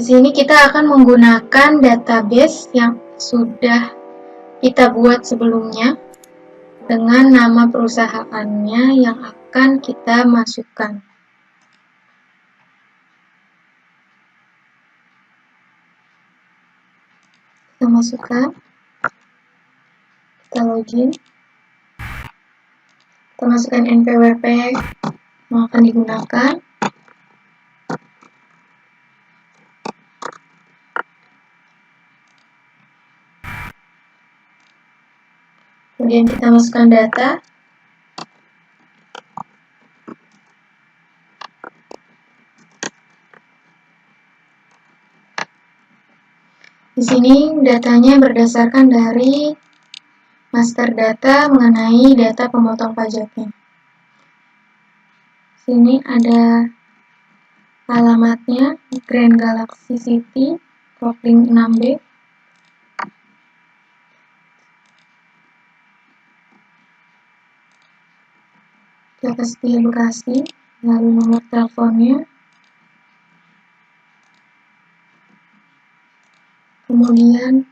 Di sini kita akan menggunakan database yang sudah kita buat sebelumnya dengan nama perusahaannya yang akan kita masukkan. Kita masukkan, kita login, kita masukkan NPWP yang akan digunakan. Kemudian kita masukkan data. Di sini datanya berdasarkan dari master data mengenai data pemotong pajaknya. Sini ada alamatnya Grand Galaxy City, Kopling 6B. Jakarta Setia Bekasi, lalu nomor teleponnya, kemudian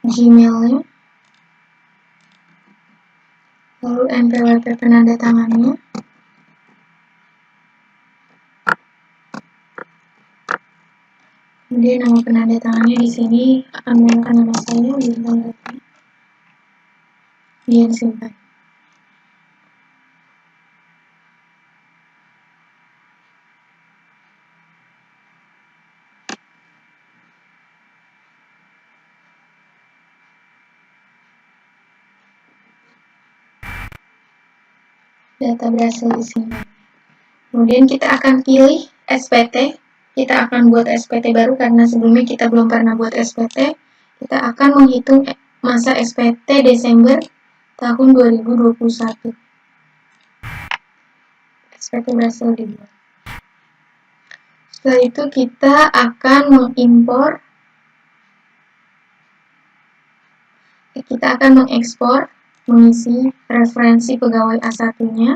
Gmailnya, lalu NPWP penandatangannya, kemudian nama penandatangannya di sini akan menggunakan nama saya, bintang data, kemudian simpan. Data berhasil disimpan. Kemudian kita akan pilih SPT. Kita akan buat SPT baru karena sebelumnya kita belum pernah buat SPT. Kita akan menghitung masa SPT Desember tahun 2021. SPT berhasil dibuat. Setelah itu kita akan mengekspor, mengisi referensi pegawai A1-nya.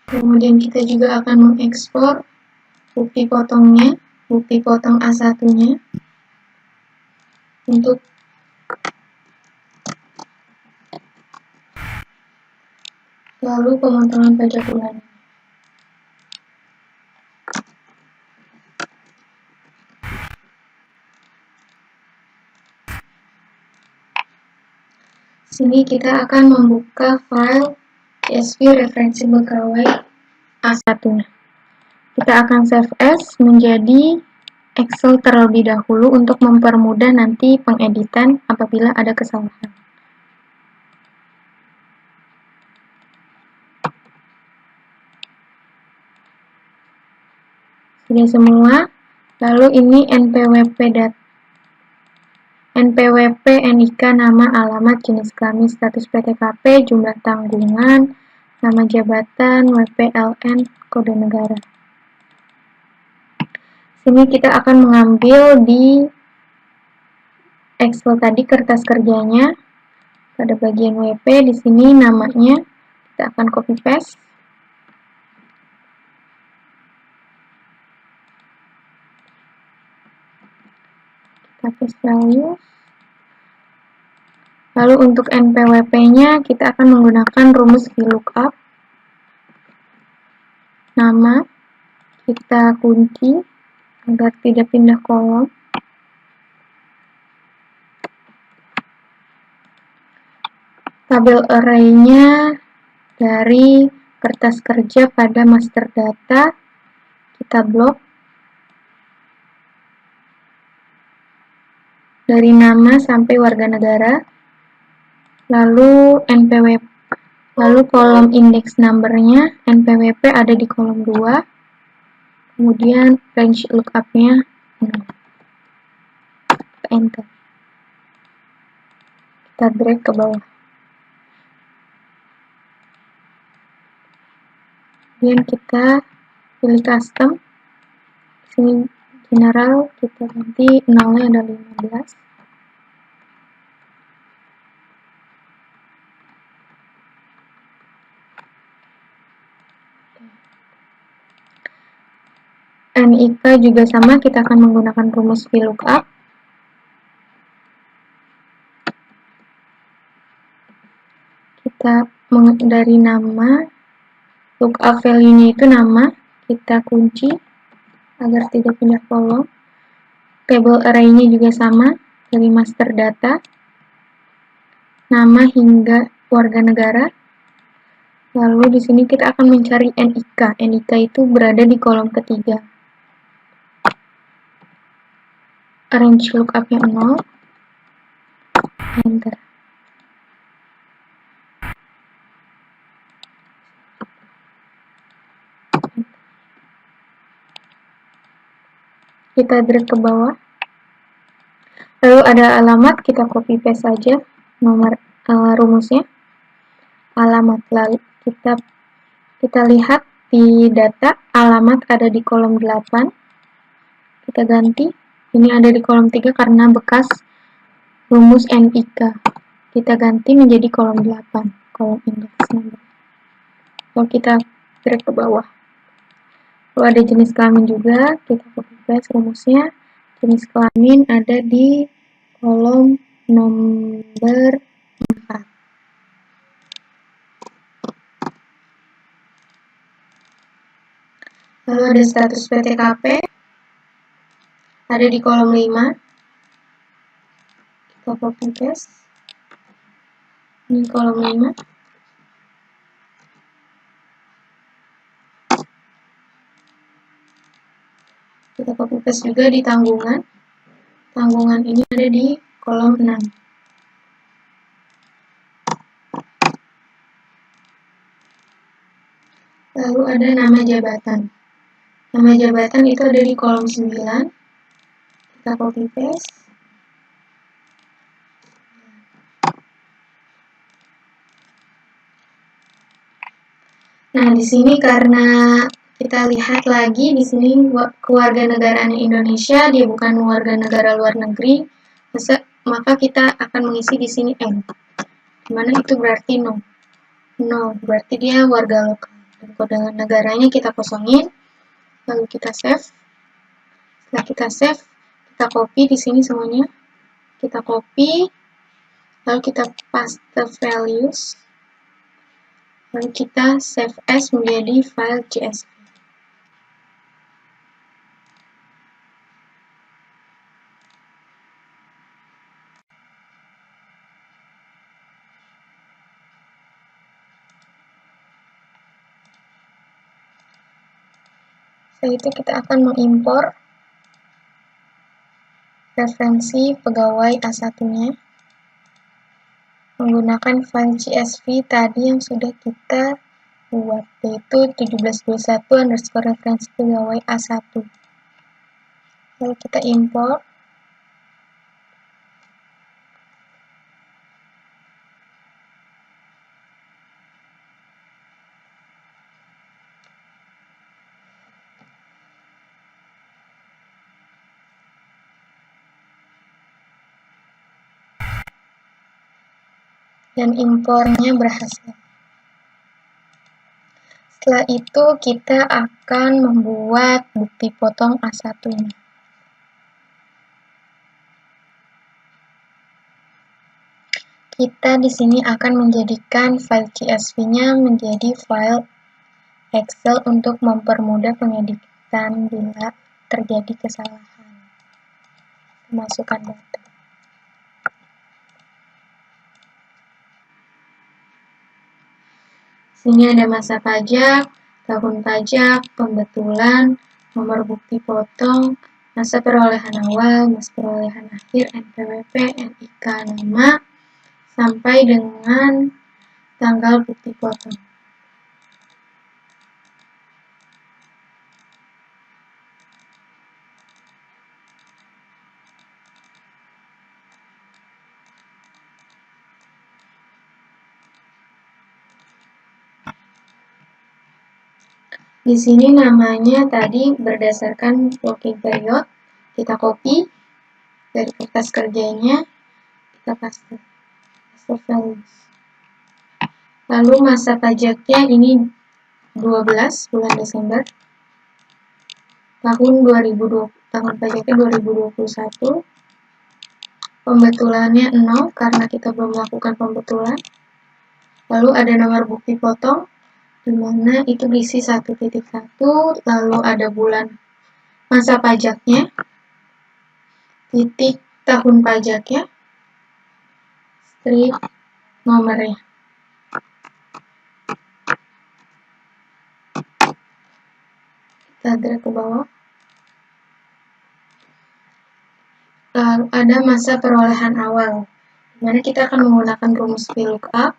Kemudian kita juga akan mengekspor bukti potongnya, bukti potong A1-nya untuk lalu pemotongan pajak bulanan. Sini kita akan membuka file CSV referensi pegawai A1. Kita akan save as menjadi Excel terlebih dahulu untuk mempermudah nanti pengeditan apabila ada kesalahan. Sudah semua. Lalu ini NPWP NIK, nama, alamat, jenis kelamin, status PTKP, jumlah tanggungan, nama jabatan, WPLN, kode negara. Sini kita akan mengambil di Excel tadi kertas kerjanya pada bagian WP. Di sini namanya kita akan copy paste. Kita paste value. Lalu untuk NPWP-nya kita akan menggunakan rumus VLOOKUP. Nama kita kunci agar tidak pindah kolom. Tabel array-nya dari kertas kerja pada master data kita blok. Dari nama sampai warga negara. Lalu NPWP, lalu kolom index number-nya NPWP ada di kolom 2. Kemudian range lookup-nya enter. Kita drag ke bawah. Kemudian kita pilih custom. Sini general kita ganti 0-nya ada 15. NIK juga sama, kita akan menggunakan rumus VLOOKUP. Kita dari nama, lookup value-nya itu nama, kita kunci agar tidak pindah kolom. Table array-nya juga sama, dari master data, nama hingga warga negara. Lalu di sini kita akan mencari NIK. NIK itu berada di kolom ketiga. Range lookup-nya 0. Enter. Kita drag ke bawah. Lalu ada alamat, kita copy paste saja nomor rumusnya. Alamat, lalu kita lihat di data alamat ada di kolom 8. Kita ganti, ini ada di kolom 3 karena bekas rumus NIK. Kita ganti menjadi kolom 8, kolom index number. Lalu kita drag ke bawah. Lalu ada jenis kelamin juga, kita copy paste rumusnya. Jenis kelamin ada di kolom nomor 4. Lalu ada status PTKP, ada di kolom 5. Kita copy paste. Ini kolom 5. Kita copy paste juga di tanggungan. Tanggungan ini ada di kolom 6. Lalu ada nama jabatan. Nama jabatan itu ada di kolom 9. Kita copy paste. Nah, di sini karena kita lihat lagi di sini kewarganegaraan Indonesia, dia bukan warga negara luar negeri, maka kita akan mengisi di sini N. Dimana itu berarti no. No, berarti dia warga lokal. Dan kode negaranya kita kosongin. Lalu kita save. Setelah kita save, kita copy di sini semuanya. Kita copy, lalu kita paste values. Lalu kita save as menjadi file CSV. Setelah itu kita akan mengimpor referensi pegawai A1-nya menggunakan file CSV tadi yang sudah kita buat, yaitu 1721_referensi pegawai A1. Lalu kita import. Dan impornya berhasil. Setelah itu kita akan membuat bukti potong A1-nya. Kita di sini akan menjadikan file CSV-nya menjadi file Excel untuk mempermudah pengeditan bila terjadi kesalahan pemasukan data. Sini ada masa pajak, tahun pajak, pembetulan, nomor bukti potong, masa perolehan awal, masa perolehan akhir, NPWP, NIK nama, sampai dengan tanggal bukti potong. Di sini namanya tadi berdasarkan working period, kita copy dari kertas kerjanya, kita paste values. Lalu masa pajaknya ini 12 bulan Desember. tahun pajaknya 2021. Pembetulannya 0 karena kita belum melakukan pembetulan. Lalu ada nomor bukti potong, di mana itu berisi 1.1, lalu ada bulan masa pajaknya, titik tahun pajaknya, strip nomornya. Kita drag ke bawah. Lalu ada masa perolehan awal, di mana kita akan menggunakan rumus VLOOKUP.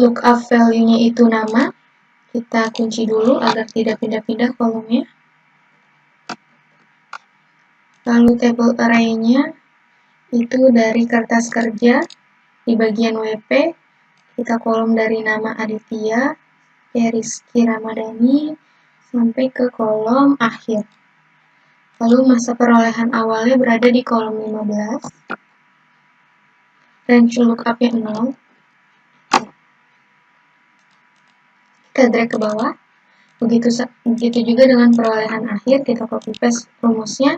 Lookup value-nya itu nama. Kita kunci dulu agar tidak pindah-pindah kolomnya. Lalu table array-nya itu dari kertas kerja di bagian WP. Kita kolom dari nama Aditya, Rizky Ramadhani, sampai ke kolom akhir. Lalu masa perolehan awalnya berada di kolom 15. Range lookup-nya 0. Kita drag ke bawah. Begitu juga dengan perolehan akhir, kita copy paste rumusnya.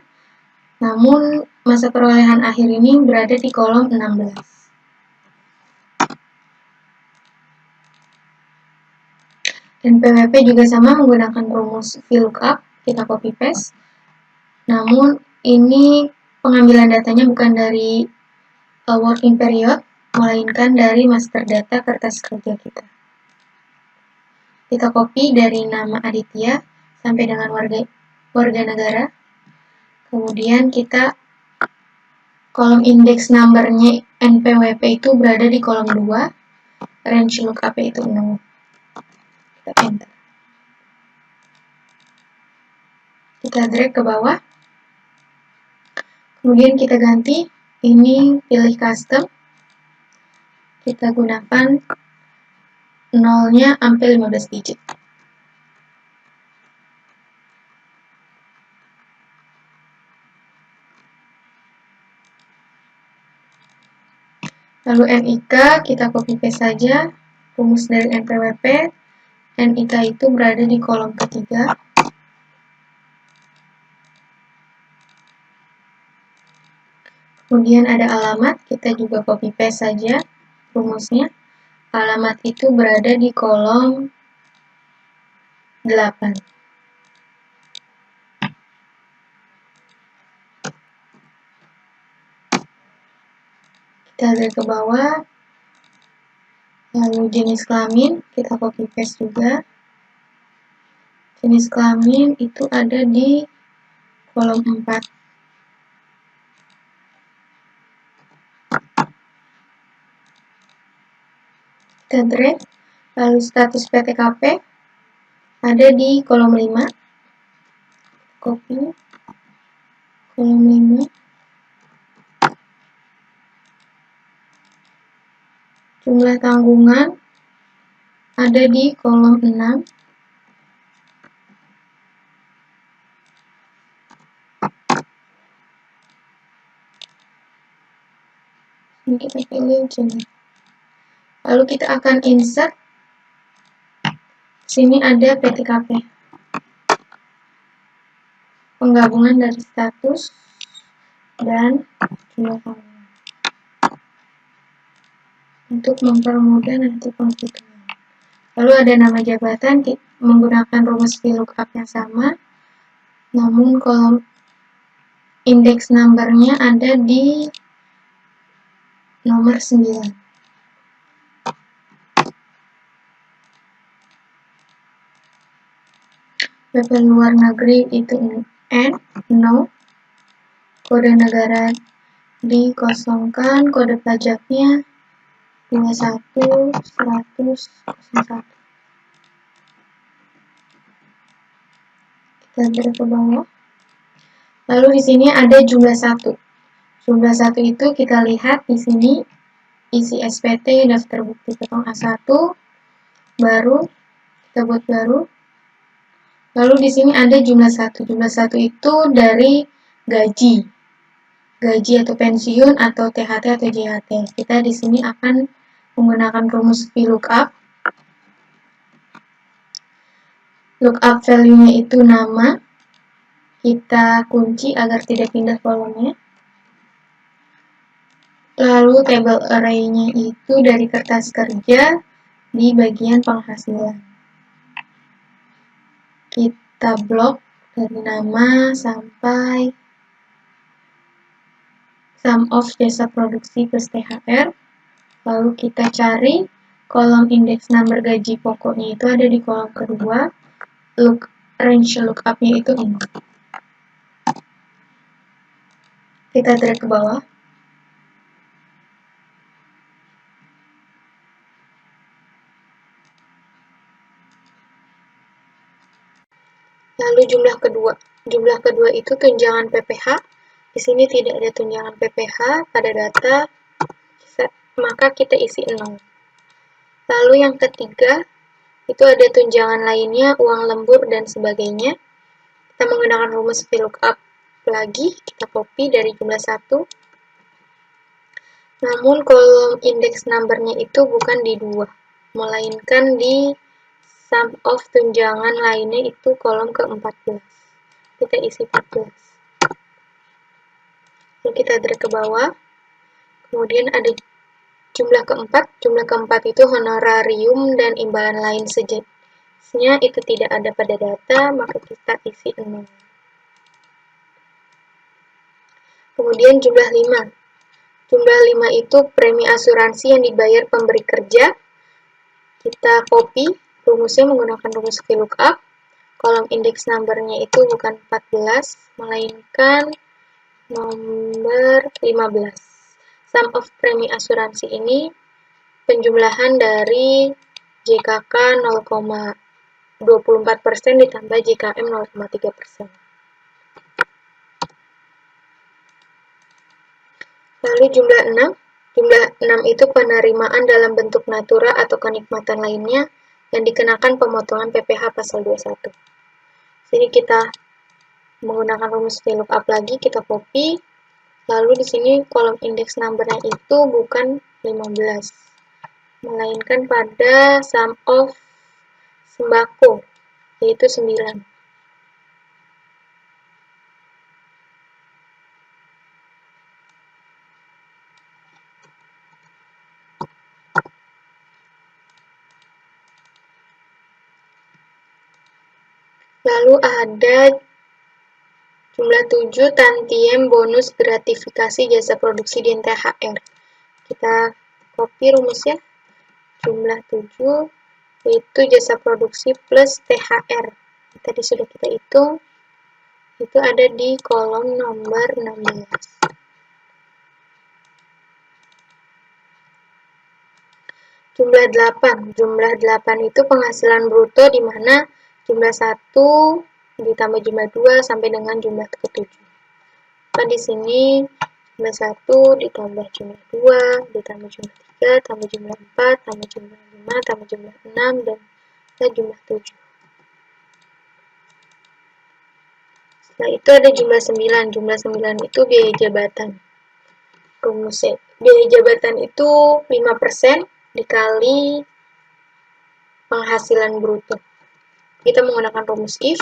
Namun masa perolehan akhir ini berada di kolom 16. Dan PWP juga sama menggunakan rumus VLOOKUP, kita copy paste. Namun ini pengambilan datanya bukan dari working period, melainkan dari master data kertas kerja kita. Kita copy dari nama Aditya sampai dengan warga negara. Kemudian kita kolom index number-nya NPWP itu berada di kolom 2. Range lookup itu 0. Kita enter. Kita drag ke bawah. Kemudian kita ganti. Ini pilih custom. Kita gunakan 0-nya sampai 15 digit. Lalu NIK kita copy paste saja, rumus dari NPWP. NIK itu berada di kolom ketiga. Kemudian ada alamat, kita juga copy paste saja rumusnya. Alamat itu berada di kolom 8. Kita lihat ke bawah. Lalu jenis kelamin, kita copy paste juga. Jenis kelamin itu ada di kolom 4. Kita drag. Lalu status PTKP ada di kolom 5. Copy. Kolom 5. Jumlah tanggungan ada di kolom 6. Ini kita pilih jenis. Lalu kita akan insert. Sini ada PTKP. Penggabungan dari status dan jumlah tanggungan. Untuk mempermudah nanti penghitungan. Lalu ada nama jabatan menggunakan rumus VLOOKUP yang sama. Namun kolom index number-nya ada di nomor 9. WP luar negeri itu N, no. Kode negara dikosongkan, kode pajaknya 21.100.01. Kita drag ke bawah. Lalu di sini ada jumlah 1. Jumlah 1 itu kita lihat di sini isi SPT daftar bukti potong A1 baru, kita buat baru. Lalu di sini ada jumlah 1. Jumlah 1 itu dari gaji atau pensiun atau THT atau JHT. Kita di sini akan menggunakan rumus VLOOKUP. lookup value-nya itu nama, kita kunci agar tidak pindah kolomnya. Lalu table array-nya itu dari kertas kerja di bagian penghasilan. Kita blok dari nama sampai sum of jasa produksi plus THR. Lalu kita cari kolom indeks number gaji pokoknya itu ada di kolom kedua. Range lookup-nya itu ini. Kita drag ke bawah. Lalu jumlah kedua itu tunjangan PPh. Di sini tidak ada tunjangan PPh pada data, maka kita isi 0. Lalu yang ketiga, itu ada tunjangan lainnya, uang lembur dan sebagainya. Kita menggunakan rumus VLOOKUP lagi, kita copy dari jumlah 1. Namun kolom index number-nya itu bukan di 2, melainkan di sum of tunjangan lainnya itu kolom ke-14. Kita isi 14. Lalu kita drag ke bawah. Kemudian ada jumlah keempat. Jumlah keempat itu honorarium dan imbalan lain sejenisnya itu tidak ada pada data, maka kita isi 0. Kemudian jumlah 5. Jumlah 5 itu premi asuransi yang dibayar pemberi kerja. Kita copy rumusnya menggunakan rumus VLOOKUP. Kolom index number-nya itu bukan 14, melainkan nomor 15. Sum of premi asuransi ini penjumlahan dari JKK 0,24% ditambah JKM 0,3%. Lalu jumlah 6. Jumlah 6 itu penerimaan dalam bentuk natura atau kenikmatan lainnya yang dikenakan pemotongan PPh pasal 21. Sini kita menggunakan rumus VLOOKUP lagi, kita copy. Lalu di sini kolom indeks number-nya itu bukan 15, melainkan pada sum of sembako, yaitu 9. Lalu ada jumlah 7 tantiem bonus gratifikasi jasa produksi di THR. Kita copy rumusnya. Jumlah 7 yaitu jasa produksi plus THR. Tadi sudah kita hitung. Itu ada di kolom nomor 16. Jumlah 8. Jumlah 8 itu penghasilan bruto di mana jumlah 1 ditambah jumlah 2 sampai dengan jumlah ke-7. Maka di sini jumlah 1 ditambah jumlah 2, ditambah jumlah 3, tambah jumlah 4, tambah jumlah 5, tambah jumlah 6, dan jumlah 7. Setelah itu ada jumlah 9. Jumlah 9 itu biaya jabatan. Rumusnya, biaya jabatan itu 5% dikali penghasilan bruto. Kita menggunakan rumus if.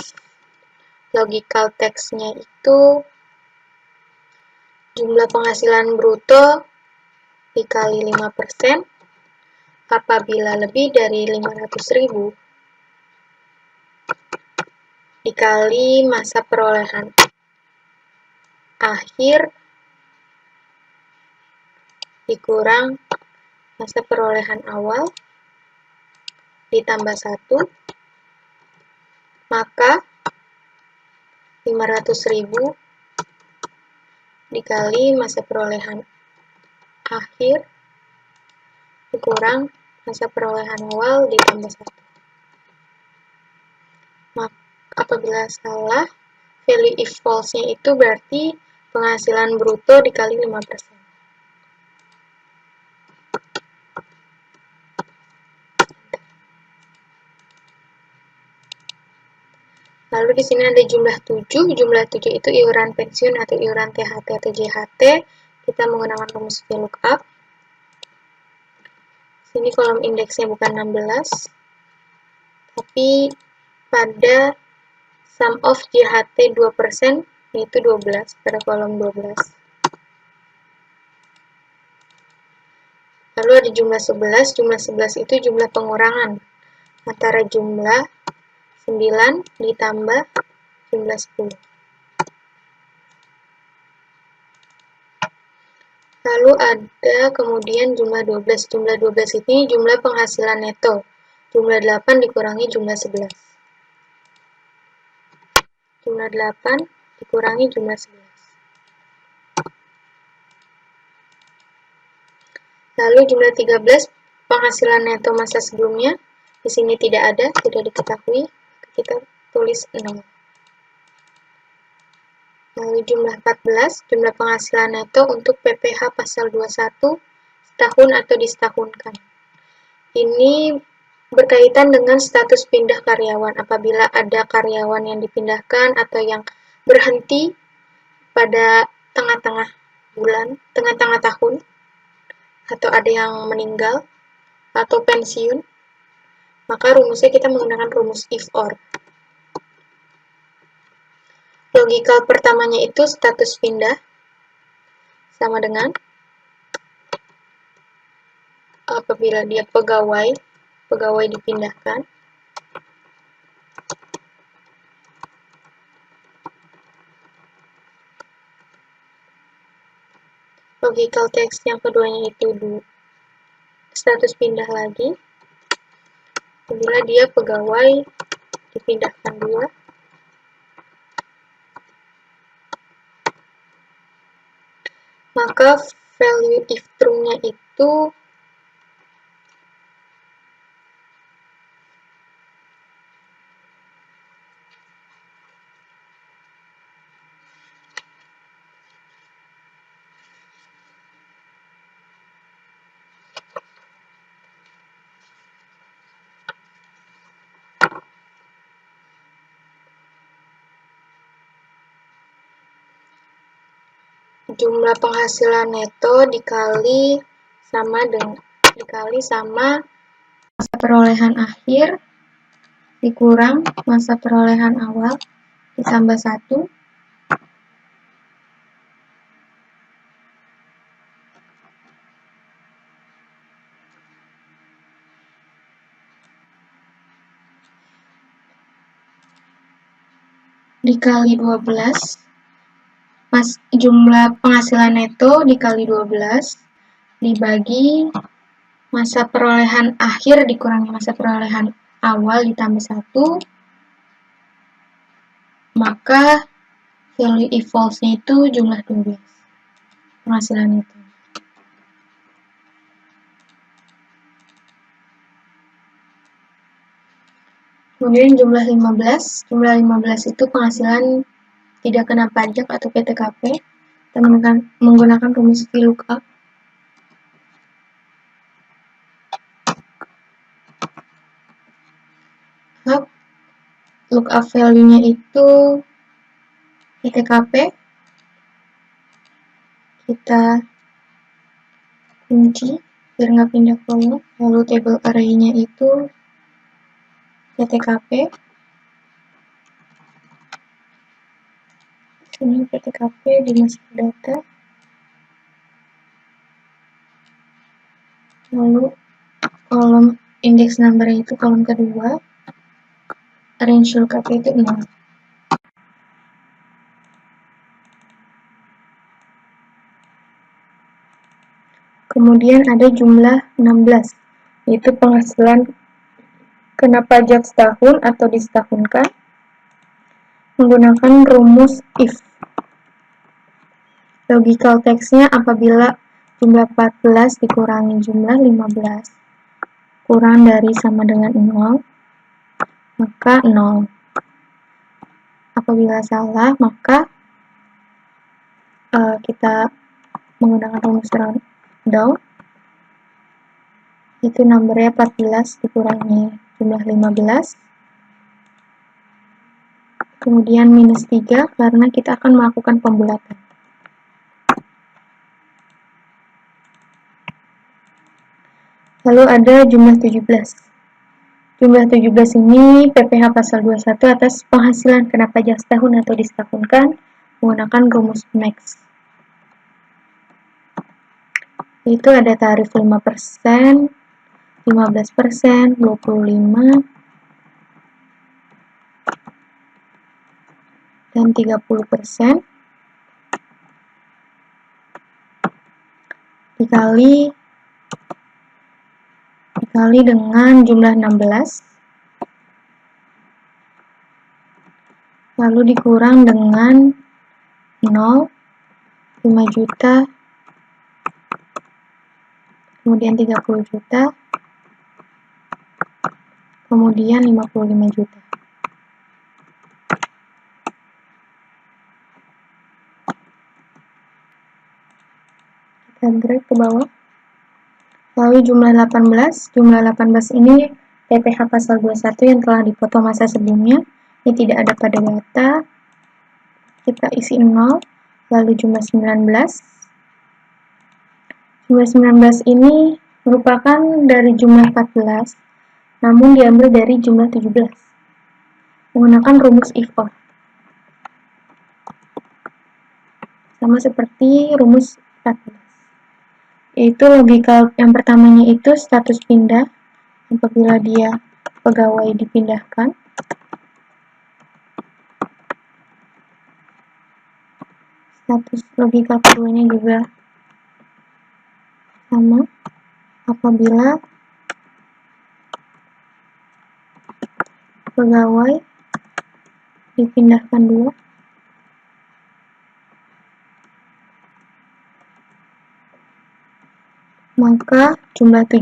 Logical text-nya itu jumlah penghasilan bruto dikali 5% apabila lebih dari 500.000 dikali masa perolehan akhir dikurang masa perolehan awal ditambah 1, maka 500.000 dikali masa perolehan akhir dikurang masa perolehan awal ditambah 1. Maka apabila salah, value if false-nya itu berarti penghasilan bruto dikali 5%. Lalu di sini ada jumlah 7. Jumlah 7 itu iuran pensiun atau iuran THT atau JHT. Kita menggunakan rumus VLOOKUP. Sini kolom indeksnya bukan 16, tapi pada sum of JHT 2%, yaitu 12, pada kolom 12. Lalu ada jumlah 11, jumlah 11 itu jumlah pengurangan antara jumlah 9 ditambah jumlah 10. Lalu ada kemudian jumlah 12. Jumlah 12 ini jumlah penghasilan neto. Jumlah 8 dikurangi jumlah 11. Jumlah 8 dikurangi jumlah 11. Lalu jumlah 13, penghasilan neto masa sebelumnya. Di sini tidak ada, tidak diketahui. Kita tulis 0. Lalu jumlah 14, jumlah penghasilan neto untuk PPh pasal 21 setahun atau disetahunkan. Ini berkaitan dengan status pindah karyawan. Apabila ada karyawan yang dipindahkan atau yang berhenti pada tengah-tengah bulan, tengah-tengah tahun, atau ada yang meninggal atau pensiun, maka rumusnya kita menggunakan rumus if or. Logikal pertamanya itu status pindah sama dengan apabila dia pegawai dipindahkan, logikal text yang keduanya itu status pindah lagi apabila dia pegawai dipindahkan 2, maka value if true-nya itu jumlah penghasilan neto dikali sama masa perolehan akhir dikurang masa perolehan awal ditambah 1 dikali 12, jumlah penghasilan neto dikali 12 dibagi masa perolehan akhir dikurangi masa perolehan awal ditambah 1, maka value if false-nya itu jumlah 12 penghasilan neto. Kemudian jumlah 15 itu penghasilan tidak kena pajak atau PTKP. Kita menggunakan rumus VLOOKUP. Lookup value-nya itu PTKP. Kita kunci biar nggak pindah kolom. Lalu table array-nya itu PTKP. Ini PTKP di master data. Lalu kolom index number itu kolom kedua. Range lookup itu 0. Kemudian ada jumlah 16, yaitu penghasilan kena pajak setahun atau disetahunkan menggunakan rumus if. Logical text-nya apabila jumlah 14 dikurangi jumlah 15 kurang dari sama dengan 0, maka 0. Apabila salah, maka kita menggunakan rumus round-down, itu nomornya 14 dikurangi jumlah 15, kemudian minus 3 karena kita akan melakukan pembulatan. Lalu ada jumlah 17. Jumlah 17 ini PPh pasal 21 atas penghasilan kena pajak setahun atau disetahunkan menggunakan rumus max. Itu ada tarif 5%, 15%, 25%, dan 30%. Dikali dengan jumlah 16, lalu dikurang dengan 0, 5 juta, kemudian 30 juta, kemudian 55 juta. Kita drag ke bawah. Lalu jumlah 18 ini PPh pasal 21 yang telah dipotong masa sebelumnya. Ini tidak ada pada data. Kita isi 0. Lalu jumlah 19. Jumlah 19 ini merupakan dari jumlah 14, namun diambil dari jumlah 17. Menggunakan rumus if-or. Sama seperti rumus 14. Yaitu logika yang pertamanya itu status pindah apabila dia pegawai dipindahkan. Status logika keduanya juga sama apabila pegawai dipindahkan dua. Maka jumlah 17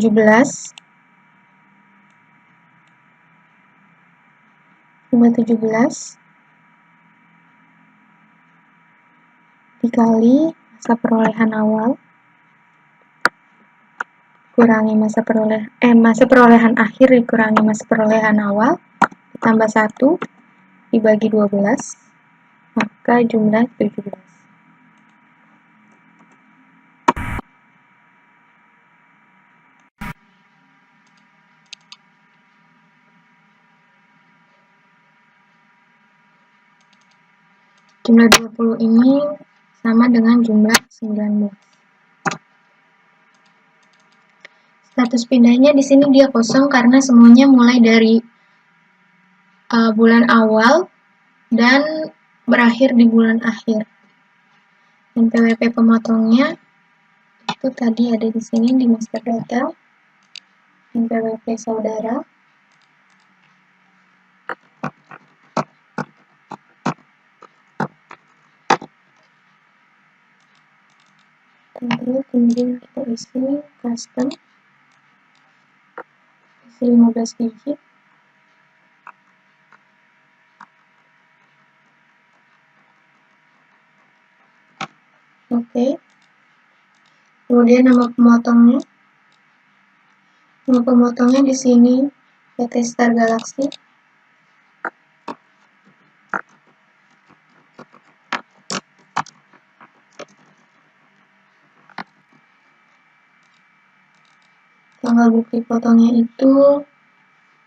dikali masa perolehan awal kurangi masa perolehan akhir dikurangi masa perolehan awal ditambah 1 dibagi 12, maka jumlah 17. Jumlah 20 ini sama dengan jumlah 19. Status pindahnya di sini dia kosong karena semuanya mulai dari bulan awal dan berakhir di bulan akhir. NPWP pemotongnya itu tadi ada di sini di master data. NPWP saudara. Kemudian kita isi custom, isi 15 digit. Oke. Kemudian nama pemotongnya. Nama pemotongnya di sini PT Star Galaxy. Tanggal bukti potongnya itu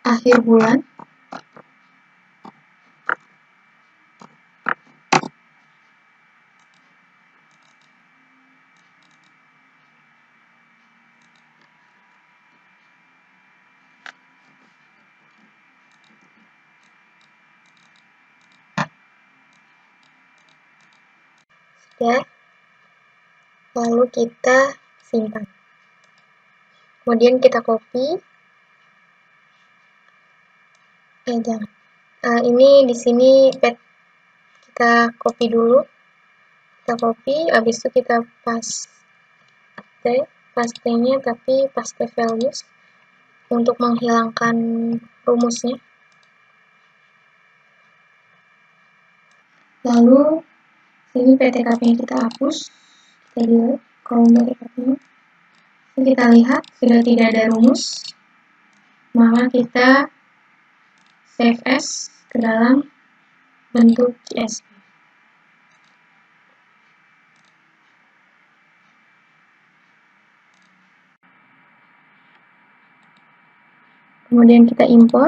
akhir bulan. Sudah. Lalu kita simpan. Kemudian kita copy. Ini di sini kita copy dulu. Kita copy, habis itu kita paste-nya tapi paste values untuk menghilangkan rumusnya. Lalu sini PTKP-nya kita hapus. Kita delete kolom PTKP-nya. Kita lihat sudah tidak ada rumus, maka kita save as ke dalam bentuk CSV. Kemudian kita impor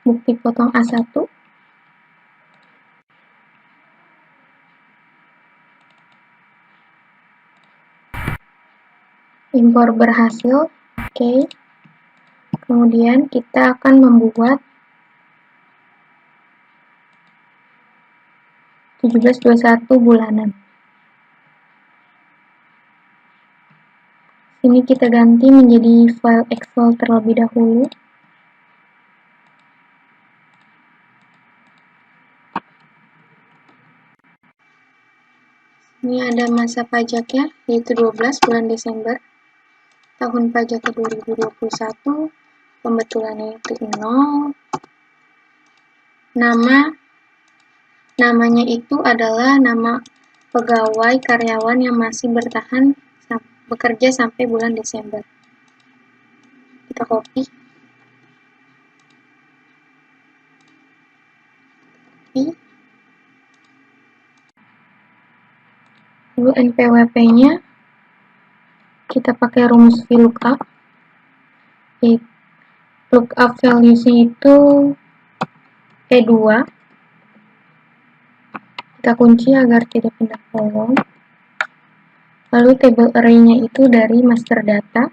bukti potong A1. Impor berhasil. Oke. Kemudian kita akan membuat 1721 bulanan. Ini kita ganti menjadi file Excel terlebih dahulu. Ini ada masa pajaknya, yaitu 12 bulan Desember. Tahun pajaknya 2021. Pembetulannya itu 0. Namanya itu adalah nama pegawai karyawan yang masih bekerja sampai bulan Desember. Kita copy. Lalu NPWP-nya kita pakai rumus VLOOKUP. Lookup values-nya itu E2. Kita kunci agar tidak pindah kolom. Lalu table array-nya itu dari master data.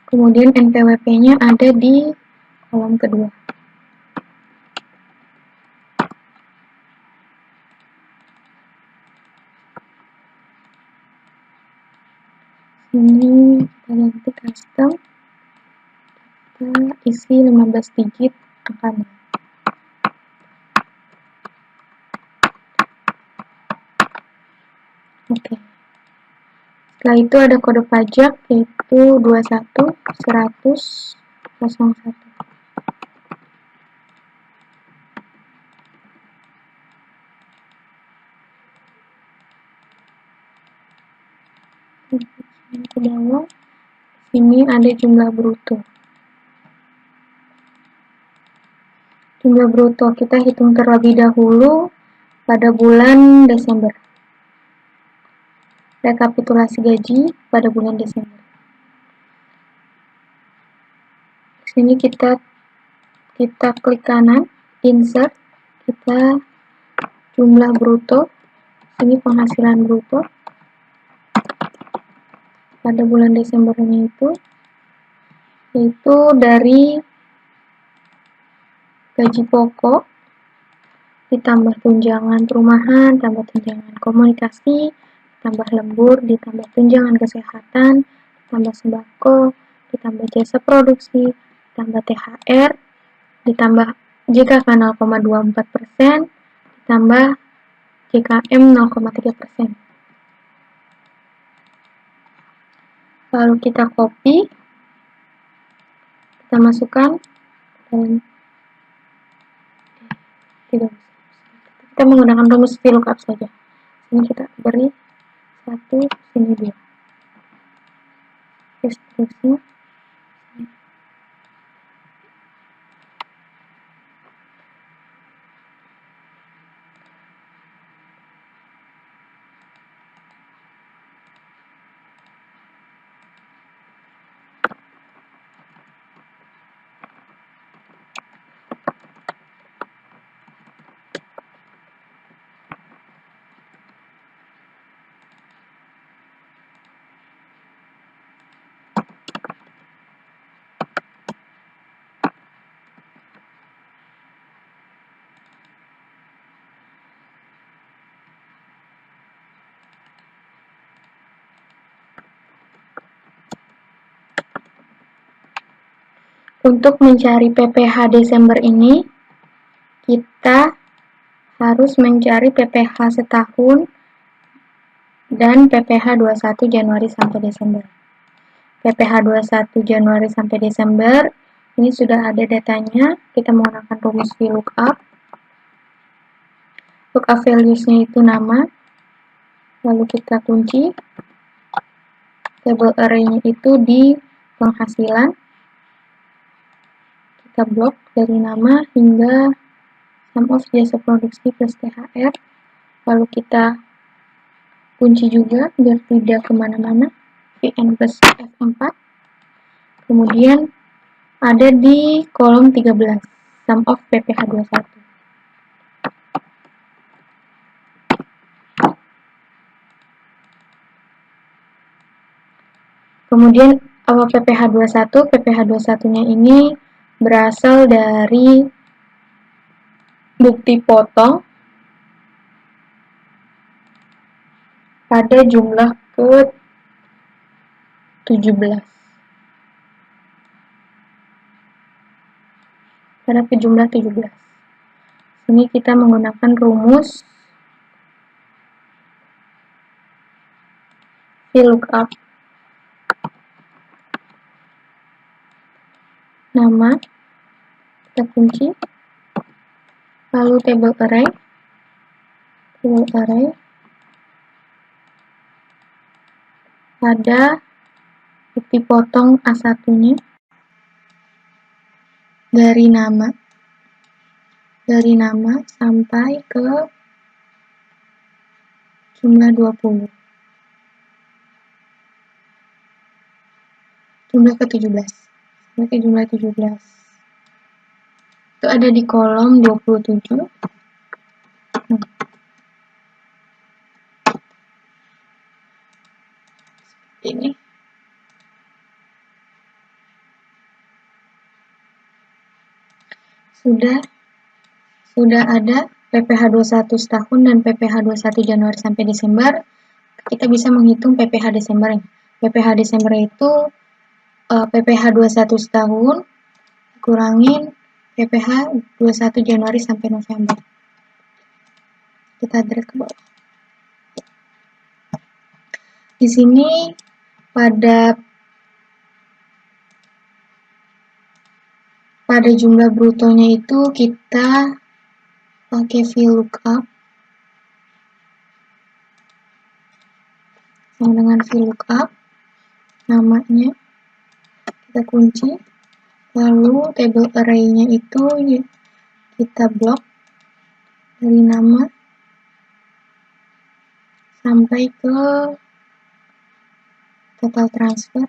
Kemudian NPWP-nya ada di kolom kedua. Ini kita ganti custom. Kita isi 15 digit angkanya. Oke. Setelah itu ada kode pajak yaitu 21.100.01. Ke bawah. Sini ada jumlah bruto. Jumlah bruto kita hitung terlebih dahulu pada bulan Desember. Rekapitulasi gaji pada bulan Desember. Sini kita klik kanan, insert, kita jumlah bruto. Sini penghasilan bruto pada bulan Desembernya itu yaitu dari gaji pokok ditambah tunjangan perumahan, tambah tunjangan komunikasi, ditambah lembur, ditambah tunjangan kesehatan, ditambah sembako, ditambah jasa produksi, ditambah THR, ditambah JKK 0,24%, ditambah JKM 0,3%. Lalu kita copy, kita masukkan dan kita menggunakan rumus VLOOKUP saja. Ini kita beri 1, sini 2. Seterusnya. Untuk mencari PPh Desember ini, kita harus mencari PPh setahun dan PPh 21 Januari sampai Desember. PPh 21 Januari sampai Desember, ini sudah ada datanya, kita menggunakan rumus VLOOKUP. Lookup values-nya itu nama, lalu kita kunci, table array-nya itu di penghasilan, kita blok dari nama hingga sum of jasa produksi plus THR, lalu kita kunci juga biar tidak kemana-mana, VN plus F4, kemudian ada di kolom 13, sum of PPH 21. Kemudian PPH 21, PPH 21-nya ini berasal dari bukti potong pada jumlah ke-17. Pada jumlah 17. Ini kita menggunakan rumus VLOOKUP. Nama, kita kunci, lalu table array, pada bukti potong A1-nya dari nama sampai ke jumlah 20. Jumlah ke-17. Sampai ke jumlah 17. Itu ada di kolom 27. Ini. Sudah ada PPH 21 setahun dan PPH 21 Januari sampai Desember. Kita bisa menghitung PPH Desember. PPH Desember itu PPH 21 setahun kurangin PPH 21 Januari sampai November. Kita drag ke bawah. Di sini pada jumlah brutonya itu kita pakai VLOOKUP sama dengan VLOOKUP, namanya kita kunci, lalu table array-nya itu kita blok dari nama sampai ke total transfer.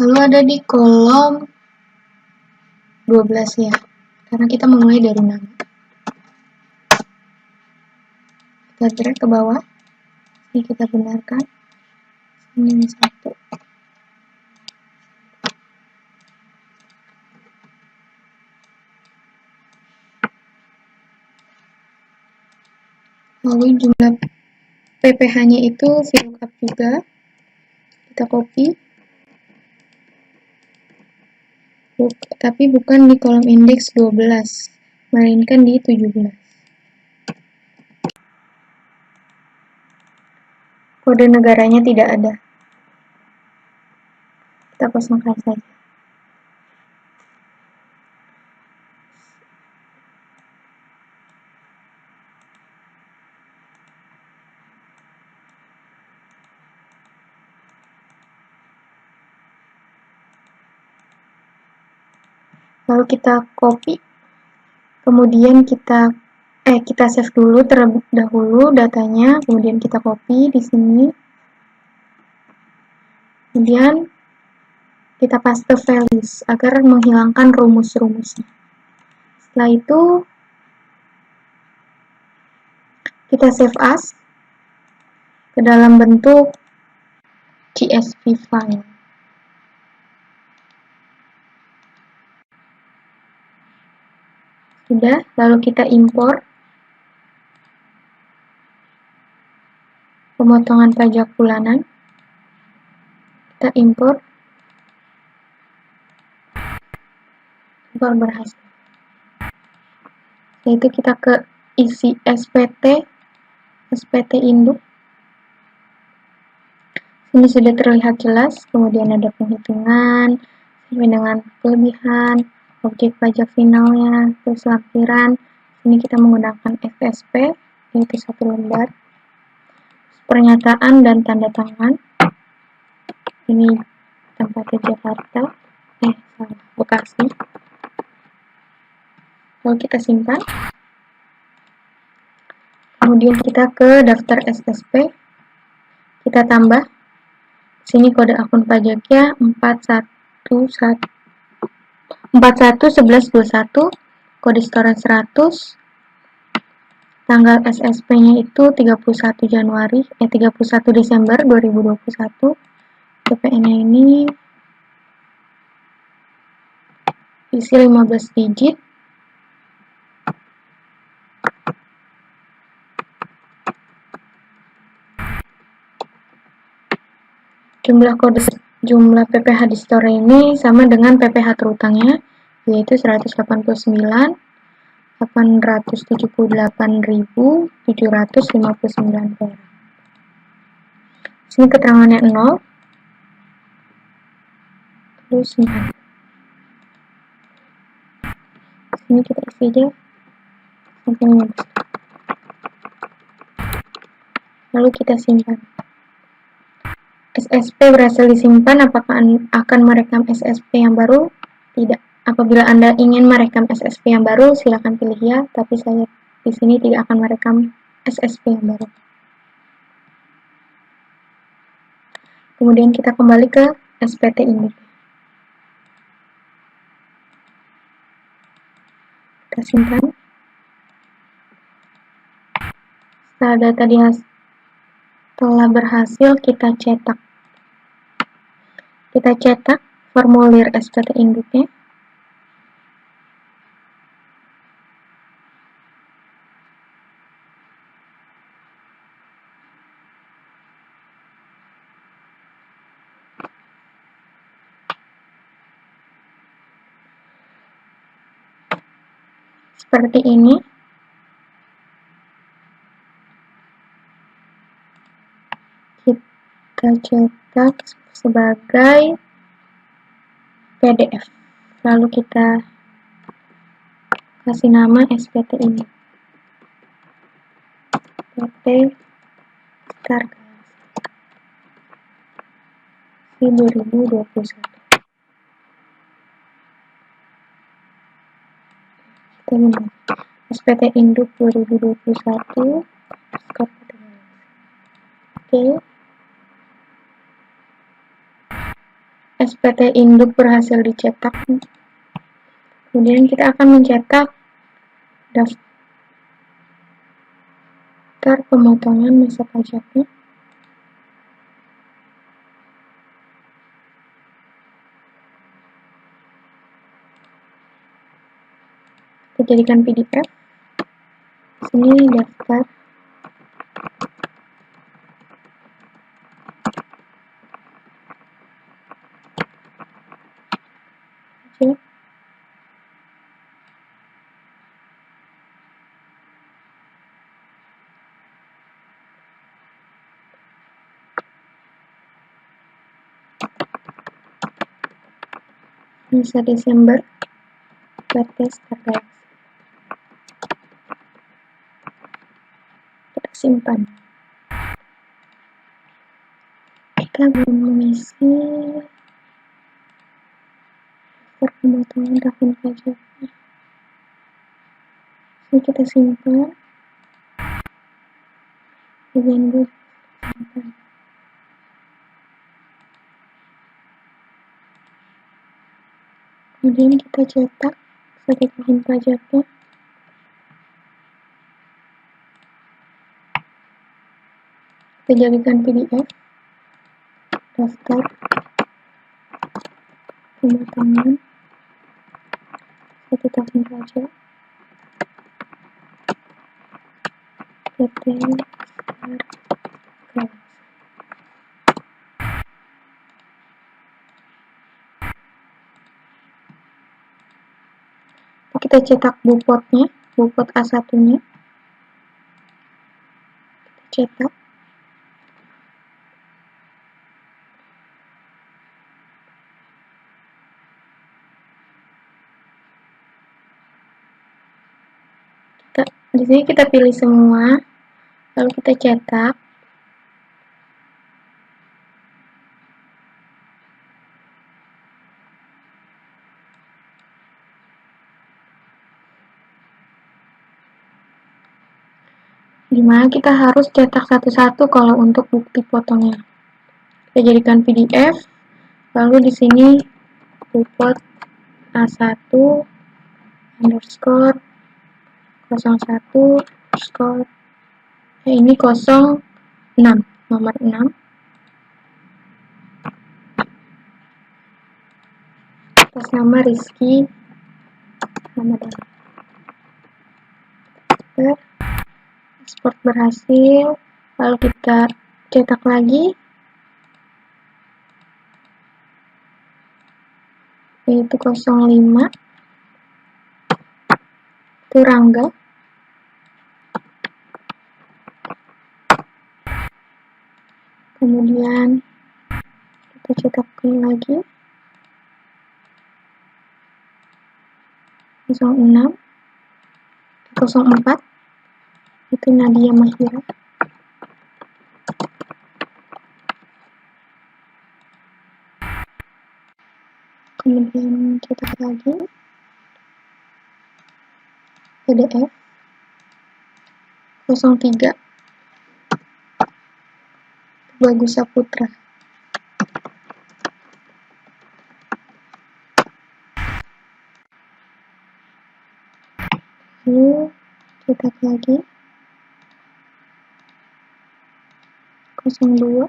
Lalu ada di kolom 12 ya, karena kita memulai dari nama. Kita drag ke bawah, ini kita benarkan, ini 1. Lalu jumlah PPH-nya itu VLOOKUP juga, kita copy. Tapi bukan di kolom indeks 12, melainkan di 17. Kode negaranya tidak ada. Kita kosongkan saja. Lalu kita copy, kemudian kita save dulu terlebih dahulu datanya, kemudian kita copy di sini, kemudian kita paste values agar menghilangkan rumus-rumusnya. Setelah itu kita save as ke dalam bentuk CSV file. Sudah, lalu kita impor pemotongan pajak bulanan. Kita impor berhasil. Yaitu kita ke isi SPT induk. Ini sudah terlihat jelas, kemudian ada penghitungan sampai dengan kelebihan, objek pajak finalnya, terus lampiran. Ini kita menggunakan FSP, yaitu 1 lembar, pernyataan dan tanda tangan. Ini tempatnya Jakarta, salah, Bekasi. Lalu kita simpan. Kemudian kita ke daftar SSP, kita tambah. Sini kode akun pajaknya 411121, kode setoran 100, tanggal SSP-nya itu 31 Desember 2021. PPN-nya ini isi 15 digit. Jumlah PPh di store ini sama dengan PPh terutangnya, yaitu 180.878.759 perak. Sini keterangannya 0. Terus sini kita isi aja sampai 15. Lalu kita simpan. SSP berhasil disimpan. Apakah akan merekam SSP yang baru? Tidak. Apabila Anda ingin merekam SSP yang baru, silakan pilih ya, tapi saya di sini tidak akan merekam SSP yang baru. Kemudian kita kembali ke SPT ini. Kita simpan. Setelah data telah berhasil kita cetak. Kita cetak formulir SPT induknya. Seperti ini. Kita cetak sebagai PDF. Lalu kita kasih nama SPT ini. SPT Kargas 2021. SPT Induk 2021. Oke. SPT Induk berhasil dicetak. Kemudian kita akan mencetak daftar pemotongan masa pajaknya. Kita jadikan PDF. Sini daftar. Oke. Masa Desember PT Kargas. Kita simpan. Kita belum mengisi pemotongan tahun pajaknya. Ini kita simpan. Bagian simpan. Kemudian kita cetak sertifikat pajaknya. Kita jadikan PDF. Daftar pemotongan 1 tahun pajak PT Kargas. Kita cetak bupotnya, bupot A1-nya. Kita cetak. Di sini kita pilih semua, lalu kita cetak. Pertama, kita harus cetak satu-satu kalau untuk bukti fotonya. Kita jadikan PDF, lalu di sini upload A1 underscore 01 underscore ini 06, nomor 6 atas nama Rizky Ramadan. Ekspor berhasil, lalu kita cetak lagi, yaitu 05, itu Rangga. Kemudian kita cetak lagi 06, 04, itu Nadia Mahira. Kemudian cetak lagi PDF 03, Bagus Saputra. Lalu cetak lagi 02,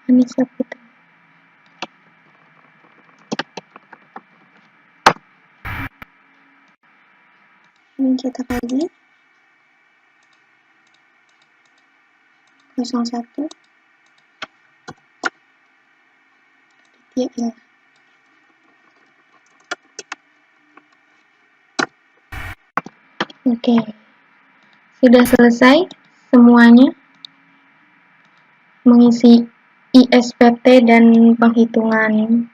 Anissa Putri. Ini cetak lagi 01, Aditya Ila. Oke, sudah selesai semuanya mengisi ISPT dan penghitungan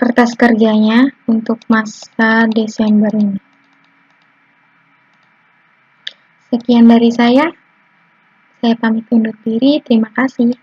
kertas kerjanya untuk masa Desember ini. Sekian dari saya pamit undur diri, terima kasih.